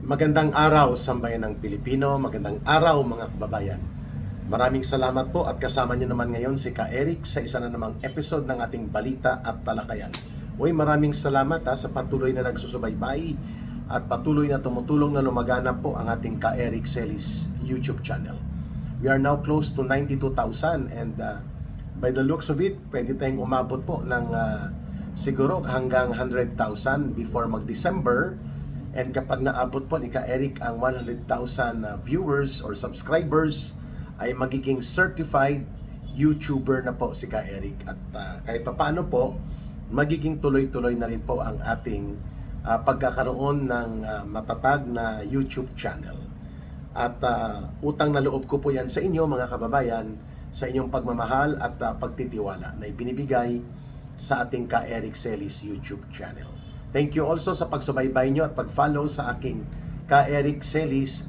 Magandang araw sambayan ng Pilipino, magandang araw mga kababayan. Maraming salamat po at kasama niyo naman ngayon si Ka Eric sa isa na namang episode ng ating balita at talakayan. Uy, maraming salamat sa patuloy na nagsusubaybay at patuloy na tumutulong na lumaganap po ang ating Ka Eric Celis YouTube channel. We are now close to 92,000 and by the looks of it, pwede tayong umabot po ng siguro hanggang 100,000 before mag-December. And kapag naabot po ni Ka Eric ang 100,000 viewers or subscribers, ay magiging certified YouTuber na po si Ka Eric. At kahit pa paano po, magiging tuloy-tuloy na rin po ang ating pagkakaroon ng matatag na YouTube channel. At utang na loob ko po yan sa inyo mga kababayan, sa inyong pagmamahal at pagtitiwala na ibinibigay sa ating Ka Eric Celis YouTube channel. Thank you also sa pagsubaybay nyo at pag-follow sa aking Ka Eric Celis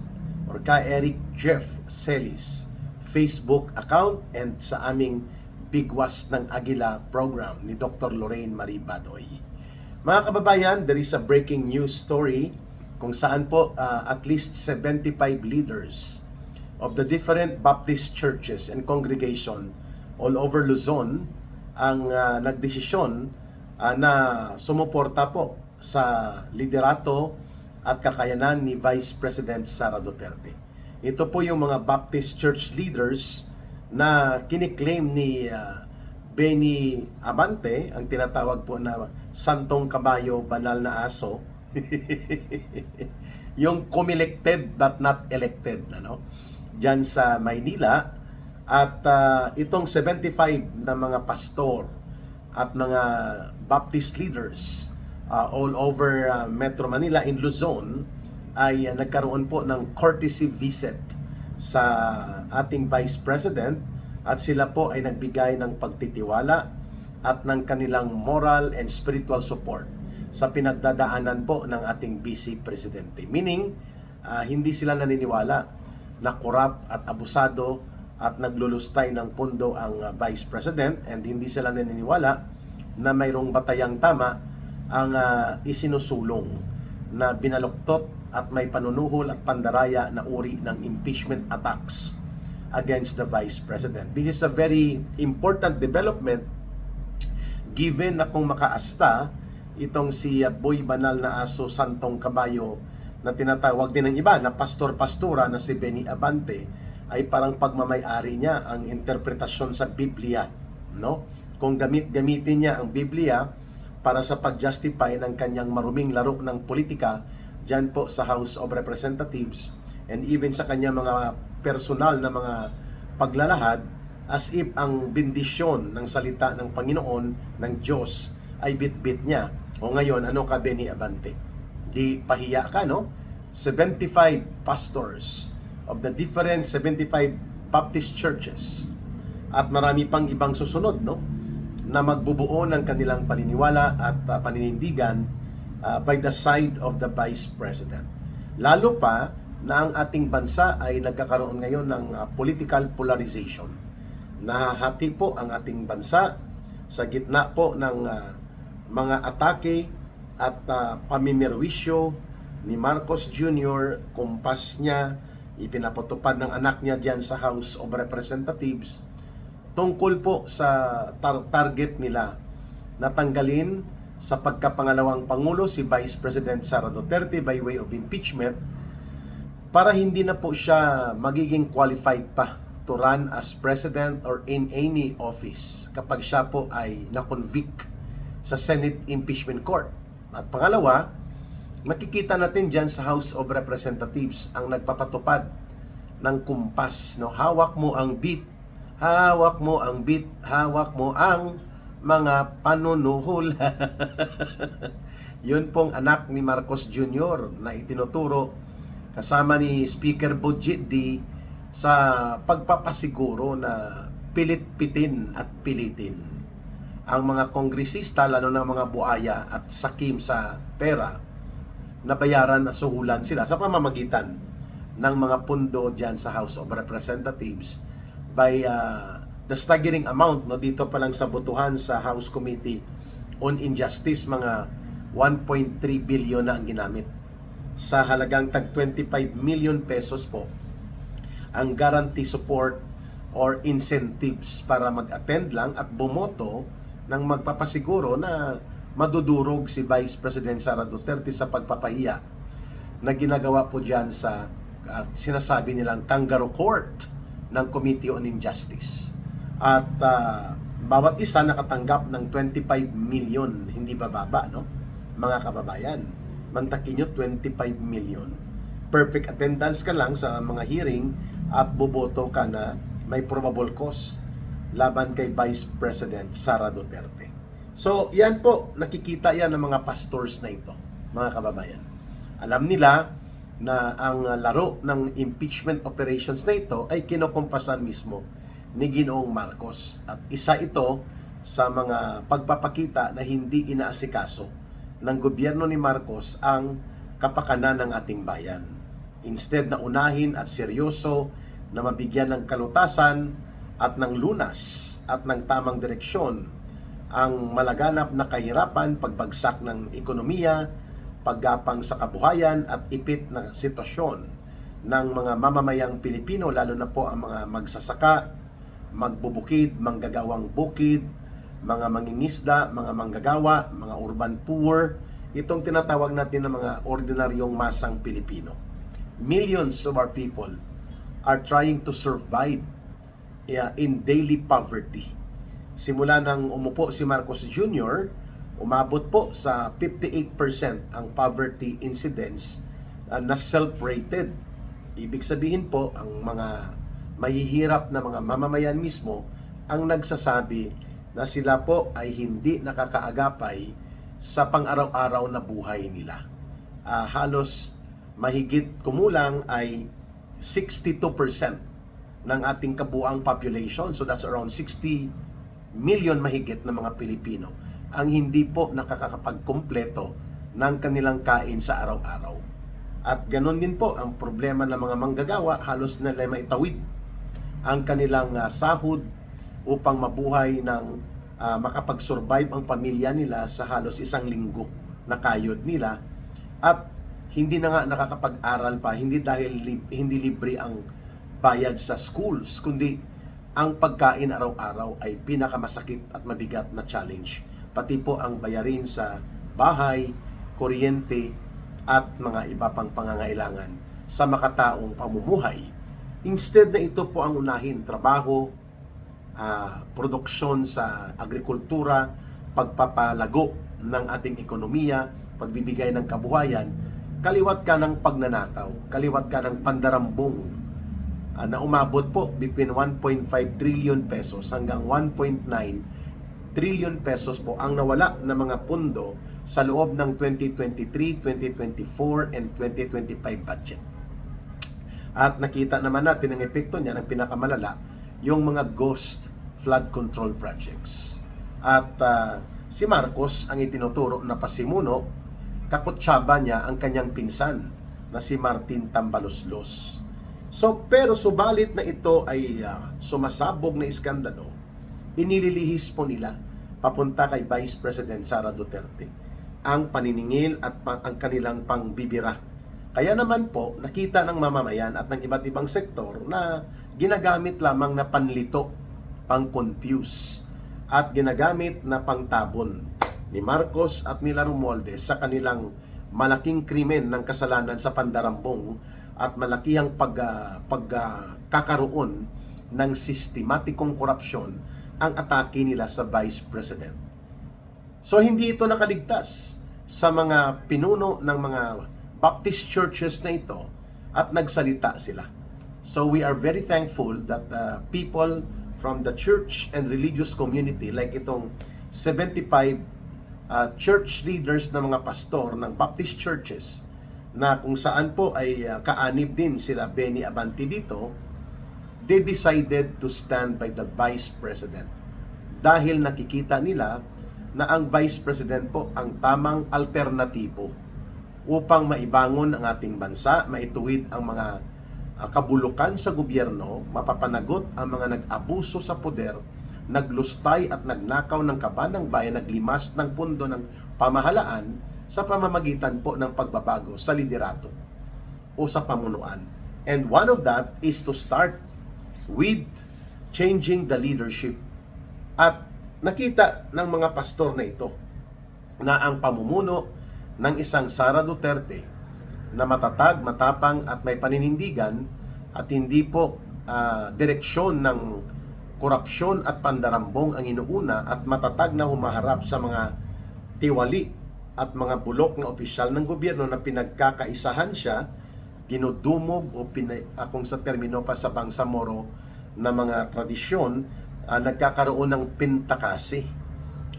or Ka Eric Jeff Celis Facebook account and sa aming Bigwas ng Agila program ni Dr. Lorraine Marie Badoy. Mga kababayan, there is a breaking news story kung saan po at least 75 leaders of the different Baptist churches and congregation all over Luzon ang nagdesisyon na sumuporta po sa liderato at kakayanan ni Vice President Sara Duterte. Ito po yung mga Baptist church leaders na kiniklaim ni Benny Abante, ang tinatawag po na Santong Kabayo, Banal na Aso, yung comelected but not elected, dyan sa Maynila. At itong 75 na mga pastor at mga Baptist leaders all over Metro Manila in Luzon ay nagkaroon po ng courtesy visit sa ating Vice President at sila po ay nagbigay ng pagtitiwala at ng kanilang moral and spiritual support sa pinagdadaanan po ng ating Vice Presidente. Meaning, hindi sila naniniwala na korap at abusado at naglulustay ng pundo ang Vice President, and hindi sila naniniwala na mayroong batayang tama ang isinusulong na binaluktot at may panunuhol at pandaraya na uri ng impeachment attacks against the Vice President. This is a very important development given na kung makaasta itong si Boy Banal na Aso, Santong Kabayo na tinatawag din ng iba na pastor-pastura na si Benny Abante, ay parang pagmamay-ari niya ang interpretasyon sa Biblia, no? Kung gamitin niya ang Biblia para sa pag-justify ng kanyang maruming laro ng politika diyan po sa House of Representatives and even sa kanyang mga personal na mga paglalahad, as if ang bendisyon ng salita ng Panginoon, ng Diyos, ay bit-bit niya. O ngayon, ano ka, Benny Abante? Di pahiya ka, no? 75 pastors of the different 75 Baptist churches at marami pang ibang susunod, no, na magbubuo ng kanilang paniniwala at paninindigan by the side of the Vice President. Lalo pa na ang ating bansa ay nagkakaroon ngayon ng political polarization. Nahahati po ang ating bansa sa gitna po ng mga atake at pamimirwisyo ni Marcos Jr., kumpas niya, ipinapatupad ng anak niya diyan sa House of Representatives tungkol po sa target nila na tanggalin sa pagkapangalawang Pangulo si Vice President Sara Duterte by way of impeachment para hindi na po siya magiging qualified pa to run as President or in any office kapag siya po ay na-convict sa Senate Impeachment Court. At pangalawa, makikita natin dyan sa House of Representatives ang nagpapatupad ng kumpas, no? Hawak mo ang beat, hawak mo ang beat, hawak mo ang mga panunuhol. Yun pong anak ni Marcos Jr. na itinuturo kasama ni Speaker Budjiddi sa pagpapasiguro na pilit-pitin at pilitin ang mga kongresista, lalo na mga buaya at sakim sa pera, nabayaran at suhulan sila sa pamamagitan ng mga pundo dyan sa House of Representatives by the staggering amount, no, dito pa lang sa botohan sa House Committee on Injustice, mga 1.3 billion na ang ginamit sa halagang tag 25 million pesos po ang guarantee support or incentives para mag-attend lang at bumoto ng magpapasiguro na madudurog si Vice President Sara Duterte sa pagpapahiya na ginagawa po dyan sa sinasabi nilang kangaroo court ng Committee on Injustice. At bawat isa nakatanggap ng 25 million, hindi bababa, no? Mga kababayan, mantakin nyo 25 million. Perfect attendance ka lang sa mga hearing at boboto ka na may probable cause laban kay Vice President Sara Duterte. So, yan po, nakikita yan ng mga pastors na ito, mga kababayan. Alam nila na ang laro ng impeachment operations na ito ay kinukumpasan mismo ni Ginoong Marcos. At isa ito sa mga pagpapakita na hindi inaasikaso ng gobyerno ni Marcos ang kapakanan ng ating bayan. Instead na unahin at seryoso na mabigyan ng kalutasan at ng lunas at ng tamang direksyon ang malaganap na kahirapan, pagbagsak ng ekonomiya, paggapang sa kabuhayan at ipit na sitwasyon ng mga mamamayang Pilipino, lalo na po ang mga magsasaka, magbubukid, manggagawang bukid, mga mangingisda, mga manggagawa, mga urban poor, itong tinatawag natin ng mga ordinaryong masang Pilipino. Millions of our people are trying to survive in daily poverty. Simula nang umupo si Marcos Jr., umabot po sa 58% ang poverty incidence na self-rated. Ibig sabihin po, ang mga mahihirap na mga mamamayan mismo ang nagsasabi na sila po ay hindi nakakaagapay sa pang-araw-araw na buhay nila. Halos mahigit kumulang ay 62% ng ating kabuang population, so that's around 60 million mahigit na mga Pilipino ang hindi po nakakapagkumpleto ng kanilang kain sa araw-araw. At ganoon din po ang problema ng mga manggagawa, halos na maitawid ang kanilang sahod upang mabuhay ng makapag-survive ang pamilya nila sa halos isang linggo na kayod nila. At hindi na nga nakakapag-aral pa, hindi dahil hindi libre ang bayad sa schools, kundi ang pagkain araw-araw ay pinakamasakit at mabigat na challenge. Pati po ang bayarin sa bahay, kuryente, at mga iba pang pangangailangan sa makataong pamumuhay. Instead na ito po ang unahin, trabaho, produksyon sa agrikultura, pagpapalago ng ating ekonomiya, pagbibigay ng kabuhayan, kaliwat ka ng pagnanakaw, kaliwat ka ng pandarambong na umabot po between 1.5 trillion pesos hanggang 1.9 trillion pesos po ang nawala na mga pundo sa loob ng 2023, 2024, and 2025 budget. At nakita naman natin ang epekto niya ng pinakamalala, yung mga ghost flood control projects. At si Marcos ang itinuturo na pasimuno, kakutsaba niya ang kanyang pinsan na si Martin Tambaloslos. Pero subalit na ito ay sumasabog na iskandalo, inililihis po nila papunta kay Vice President Sara Duterte ang paniningil at ang kanilang pangbibira. Kaya naman po, nakita ng mamamayan at ng iba't ibang sektor na ginagamit lamang na panlito, pang-confuse, at ginagamit na pangtabon ni Marcos at nila Romualdez sa kanilang malaking krimen ng kasalanan sa pandarambong at malakihang pagkakaroon ng sistematikong korupsyon ang atake nila sa Vice President. So hindi ito nakaligtas sa mga pinuno ng mga Baptist churches na ito at nagsalita sila. So we are very thankful that people from the church and religious community like itong 75 church leaders na mga pastor ng Baptist churches na kung saan po ay kaanib din sila Benny Abante dito, they decided to stand by the Vice President dahil nakikita nila na ang Vice President po ang tamang alternatibo upang maibangon ang ating bansa, maituwid ang mga kabulukan sa gobyerno, mapapanagot ang mga nag-abuso sa poder, naglustay at nagnakaw ng kaban ng bayan, naglimas ng pundo ng pamahalaan, sa pamamagitan po ng pagbabago sa liderato o sa pamunuan. And one of that is to start with changing the leadership. At nakita ng mga pastor na ito na ang pamumuno ng isang Sara Duterte na matatag, matapang at may paninindigan at hindi po direksyon ng korupsyon at pandarambong ang inuuna at matatag na humaharap sa mga tiwali at mga bulok na opisyal ng gobyerno na pinagkakaisahan siya, dinudumog o kung sa termino pa sa Bangsamoro na mga tradisyon, nagkakaroon ng pintakasi.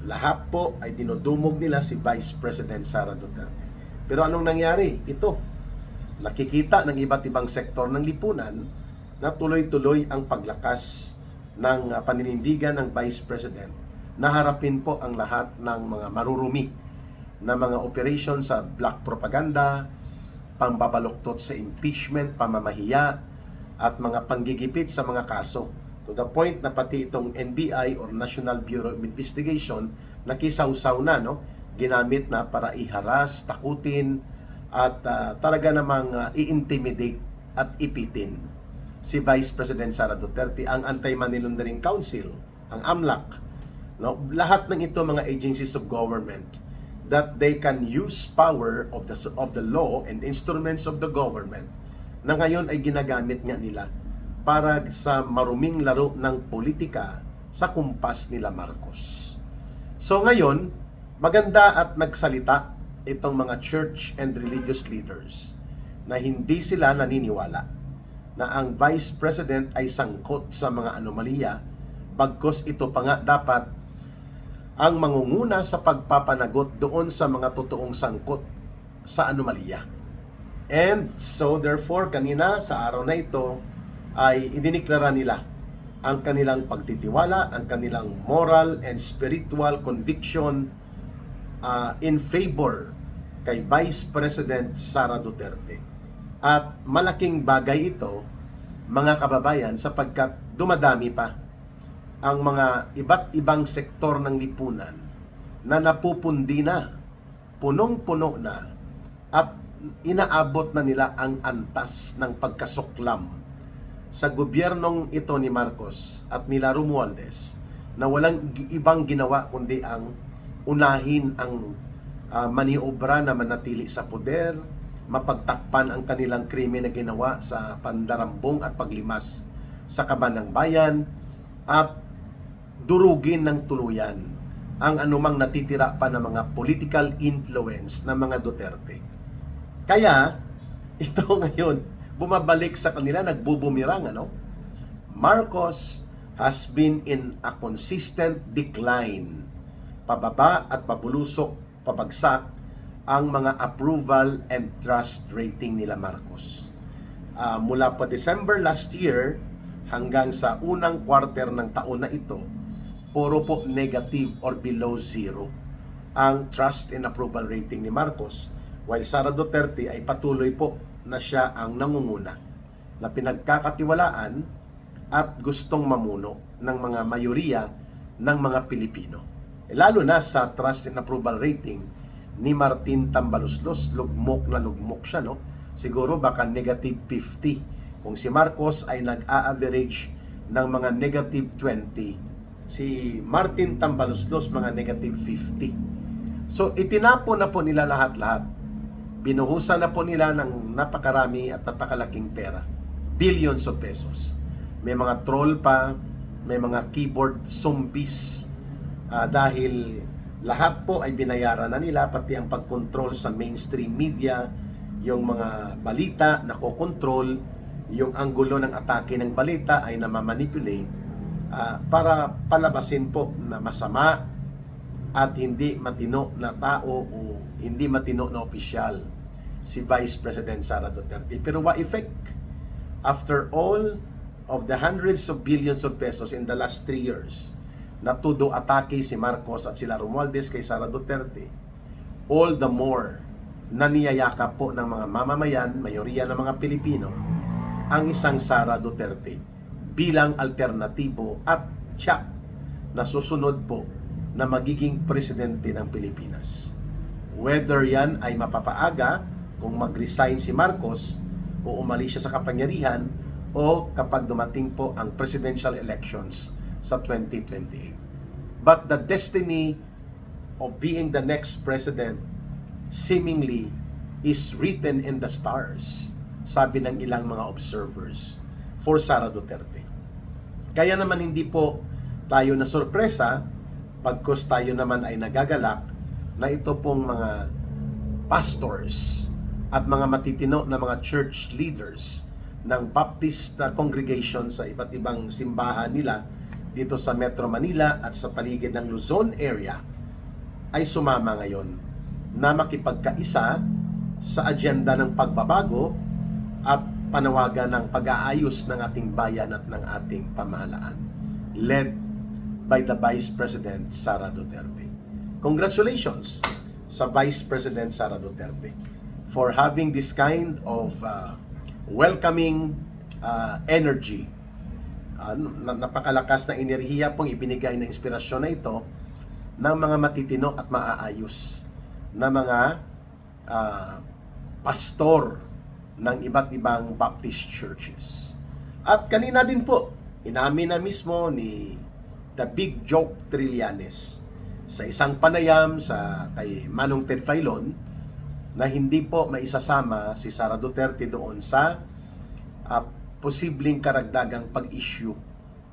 Lahat po ay dinudumog nila si Vice President Sara Duterte. Pero anong nangyari? Ito, nakikita ng iba't ibang sektor ng lipunan na tuloy-tuloy ang paglakas ng paninindigan ng Vice President na harapin po ang lahat ng mga marurumi na mga operation sa black propaganda, pambabaluktot sa impeachment, pamamahiya, at mga panggigipit sa mga kaso. To the point na pati itong NBI or National Bureau of Investigation nakisawsaw na, no? Ginamit na para iharas, takutin, at talaga namang i-intimidate at ipitin si Vice President Sara Duterte, ang Anti-Money Laundering Council, ang AMLAC, no? Lahat ng ito mga agencies of government that they can use power of the law and instruments of the government na ngayon ay ginagamit nga nila para sa maruming laro ng politika sa kumpas nila Marcos. So ngayon, maganda at nagsalita itong mga church and religious leaders na hindi sila naniniwala na ang Vice President ay sangkot sa mga anomalya, bagkos ito pa nga dapat ang mangunguna sa pagpapanagot doon sa mga totoong sangkot sa anomalya. And so therefore, kanina sa araw na ito ay idiniklara nila ang kanilang pagtitiwala, ang kanilang moral and spiritual conviction in favor kay Vice President Sara Duterte. At malaking bagay ito, mga kababayan, sapagkat dumadami pa ang mga iba't ibang sektor ng lipunan na napupundi na, punong-puno na, at inaabot na nila ang antas ng pagkasuklam sa gobyernong ito ni Marcos at nila Romualdez na walang ibang ginawa kundi ang unahin ang maniobra na manatili sa poder, mapagtakpan ang kanilang krimen na ginawa sa pandarambong at paglimas sa kaban ng bayan, at durugin ng tuluyan ang anumang natitira pa ng mga political influence ng mga Duterte. Kaya, ito ngayon, bumabalik sa kanila, nagbubumirang, ano? Marcos has been in a consistent decline. Pababa at pabulusok, pabagsak ang mga approval and trust rating nila Marcos. Mula pa December last year hanggang sa unang quarter ng taon na ito, puro po negative or below zero ang trust and approval rating ni Marcos, while Sara Duterte ay patuloy po na siya ang nangunguna, na pinagkakatiwalaan at gustong mamuno ng mga mayoriya ng mga Pilipino. Lalo na sa trust and approval rating ni Martin Tambaluslos, lugmok na lugmok siya, no? Siguro baka negative 50. Kung si Marcos ay nag-a-average ng mga negative 20, si Martin Tambaluslos mga negative 50. So itinapon na po nila lahat-lahat. Binuhusan na po nila ng napakarami at napakalaking pera. Billions of pesos. May mga troll pa, may mga keyboard zombies, dahil lahat po ay binayaran na nila, pati ang pagkontrol sa mainstream media, yung mga balita na kokontrol, yung anggulo ng atake ng balita ay namamanipulate para palabasin po na masama at hindi matino na tao o hindi matino na opisyal si Vice President Sara Duterte. Pero what effect? After all of the hundreds of billions of pesos in the last 3 years na tudo atake si Marcos at sila Romualdez kay Sara Duterte, all the more na niyayakap po ng mga mamamayan, mayoriya ng mga Pilipino, ang isang Sara Duterte bilang alternatibo at siya na susunod po na magiging presidente ng Pilipinas. Whether yan ay mapapaaga kung mag-resign si Marcos o umalis siya sa kapangyarihan o kapag dumating po ang presidential elections sa 2028. But the destiny of being the next president seemingly is written in the stars, sabi ng ilang mga observers, for Sara Duterte. Kaya naman hindi po tayo na sorpresa pagkos tayo naman ay nagagalak na ito pong mga pastors at mga matitino na mga church leaders ng Baptist congregation sa iba't ibang simbahan nila dito sa Metro Manila at sa paligid ng Luzon area ay sumama ngayon na makipagkaisa sa agenda ng pagbabago at panawagan ng pag-aayos ng ating bayan at ng ating pamahalaan, led by the Vice President Sara Duterte. Congratulations sa Vice President Sara Duterte for having this kind of welcoming energy. Napakalakas na enerhiya pong ibinigay na inspirasyon na ito ng mga matitino at maaayos na mga pastor ng iba't ibang Baptist churches. At kanina din po, inamin na mismo ni The Big Joke Trillanes sa isang panayam sa kay Manong Ted Filon na hindi po maisasama si Sara Duterte doon sa posibleng karagdagang pag-issue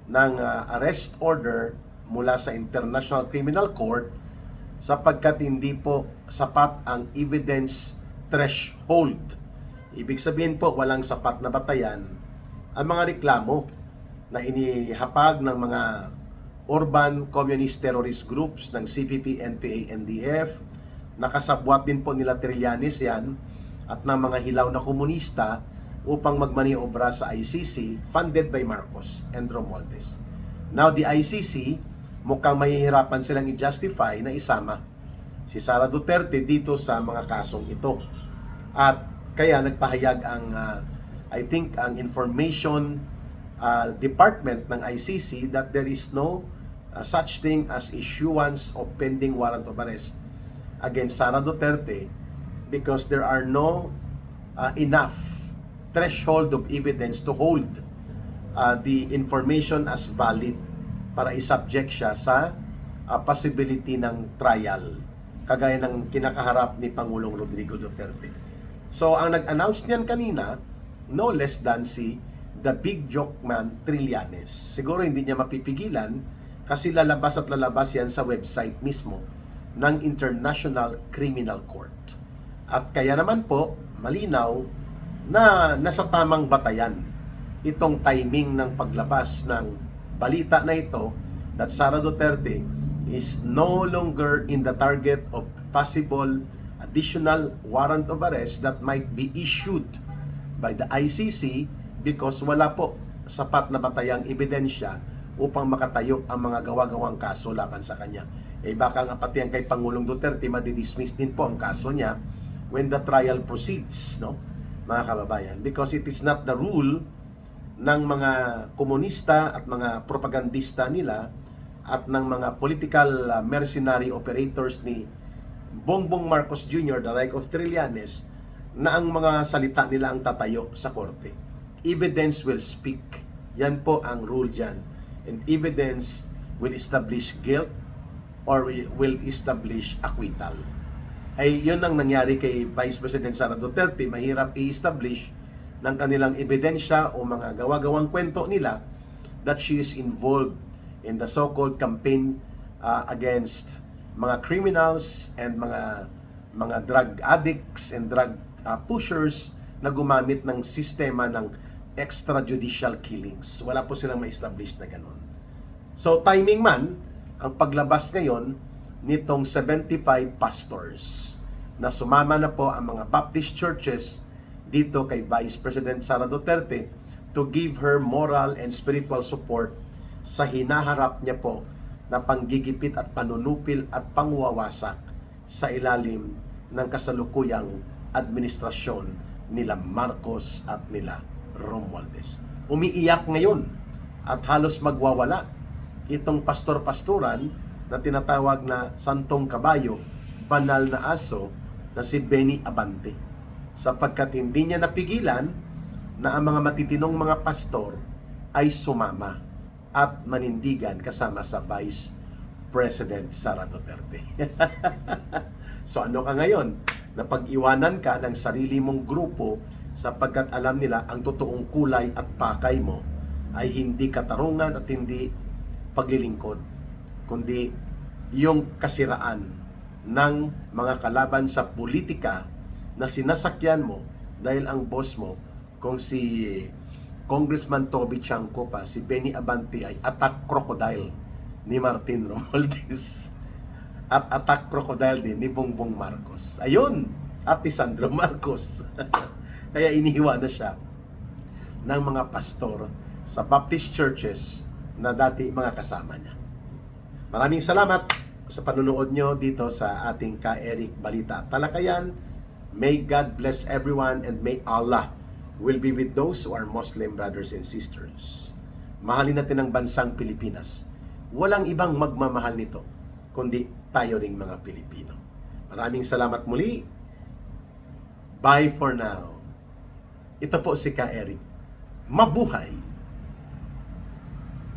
ng arrest order mula sa International Criminal Court sapagkat hindi po sapat ang evidence threshold. Ibig sabihin po, walang sapat na batayan ang mga reklamo na inihapag ng mga urban communist terrorist groups ng CPP, NPA, NDF. Nakasabwat din po nila Trillanes yan at ng mga hilaw na komunista upang magmaniobra sa ICC funded by Marcos and Romualdez. Now the ICC mukhang mahihirapan silang i-justify na isama si Sara Duterte dito sa mga kasong ito. At kaya nagpahayag ang I think ang information department ng ICC that there is no such thing as issuance of pending warrant of arrest against Sara Duterte because there are no enough threshold of evidence to hold the information as valid para isubject siya sa possibility ng trial kagaya ng kinakaharap ni Pangulong Rodrigo Duterte. So ang nag-announce niyan kanina no less than si The Big Joke Man Trillanes. Siguro hindi niya mapipigilan kasi lalabas at lalabas yan sa website mismo ng International Criminal Court. At kaya naman po, malinaw na nasa tamang batayan itong timing ng paglabas ng balita na ito that Sara Duterte is no longer in the target of possible additional warrant of arrest that might be issued by the ICC because wala po sapat na batayang ebidensya upang makatayo ang mga gawa-gawang kaso laban sa kanya. Baka nga pati ang kay Pangulong Duterte madidismiss din po ang kaso niya when the trial proceeds, no? Mga kababayan, because it is not the rule ng mga komunista at mga propagandista nila at ng mga political mercenary operators ni Bongbong Marcos Jr., the like of Trillanes, na ang mga salita nila ang tatayo sa korte. Evidence will speak. Yan po ang rule dyan. And evidence will establish guilt or will establish acquittal. Ay yun ang nangyari kay Vice President Sara Duterte. Mahirap i-establish ng kanilang ebidensya o mga gawa-gawang kwento nila that she is involved in the so-called campaign against mga criminals and mga drug addicts and drug pushers na gumamit ng sistema ng extrajudicial killings. Wala po silang ma-establish na ganun. So timing man ang paglabas ngayon nitong 75 pastors na sumama na po ang mga Baptist churches dito kay Vice President Sara Duterte to give her moral and spiritual support sa hinaharap niya po na panggigipit at panunupil at pangwawasak sa ilalim ng kasalukuyang administrasyon nila Marcos at nila Romualdez. Umiiyak ngayon at halos magwawala itong pastor-pastoran na tinatawag na santong kabayo, banal na aso na si Benny Abante, sapagkat hindi niya napigilan na ang mga matitinong mga pastor ay sumama at manindigan kasama sa Vice President Sara Duterte. So ano ka ngayon? Napag-iwanan ka ng sarili mong grupo sapagkat alam nila ang totoong kulay at pakay mo ay hindi katarungan at hindi paglilingkod, kundi yung kasiraan ng mga kalaban sa politika na sinasakyan mo dahil ang boss mo, kung si Congressman Toby Chanco pa, si Benny Abante ay attack crocodile ni Martin Romualdez at attack crocodile din ni Bongbong Marcos. Ayun, at ni Sandro Marcos. Kaya inihiwa na siya ng mga pastor sa Baptist churches na dati mga kasama niya. Maraming salamat sa panunood nyo dito sa ating Ka-Eric Balita at Talakayan. May God bless everyone and may Allah will be with those who are Muslim brothers and sisters. Mahalin natin ang bansang Pilipinas. Walang ibang magmamahal nito kundi tayo ring mga Pilipino. Maraming salamat muli. Bye for now. Ito po si Ka-Eric. Mabuhay!